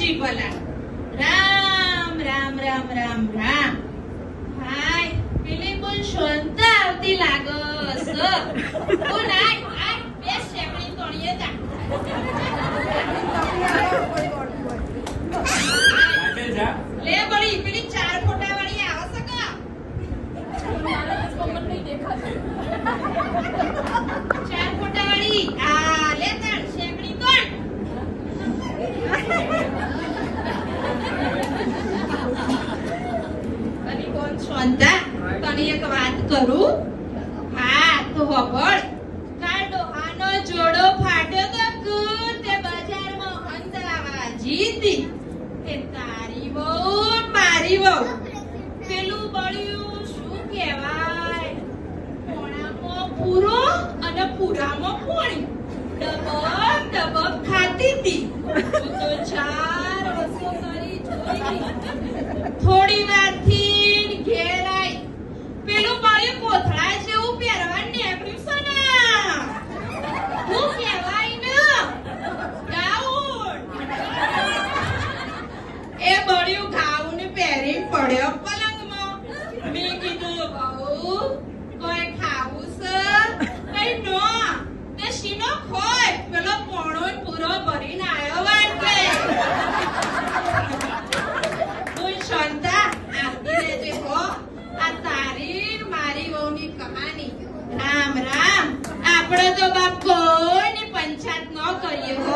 જી ભલા. રામ રામ રામ રામ રામ. હાય પેલી બોલ શાંતા આવતી લાગસ. બોલ આય બે શેકડી તોડીએ તા. લે બળી પેલી 4 ફોટા વાળી આવે છે કા? 4 ફોટા વાળી આ લે તાણ શેકડી તોડ. અને કોણ શાંતા તને એક વાત કરું? હા તો હોબળ. કાલ ડોહાનો જોડો ફાટ્યો તો કુર તે બજારમાં હંતરાવા જીતી. તે તારી બહુ મારી બહુ પેલું બળ્યું શું કહેવાય? પોણામાં પૂરો અને પૂરામાં પોણી ડબક ખાતી હતી. હું તો 4 વર્ષો કરી જોઈ. થોડી વારથી ઘેર આઈ પેલું બળ્યું કોથળા જેવું પહેરવા નીકળ્યું છે ને. હું કહેવાય ને ગાઉન. એ બળ્યું ગાઉન પહેરીને પડ્યો પલંગમાં. મેં કીધું બહુ કોઈ ખાવું છે કઈ નો તે શીનો ખોય પેલો પોણો પૂરો ભરીને આવ્યો વાટકે. બોલ શાંતા આવતી રહેજે હો. આ તારી મારી વહુની કહાની. રામ રામ. આપણે તો બાપ કોઈની પંચાયત ન કરીએ હો.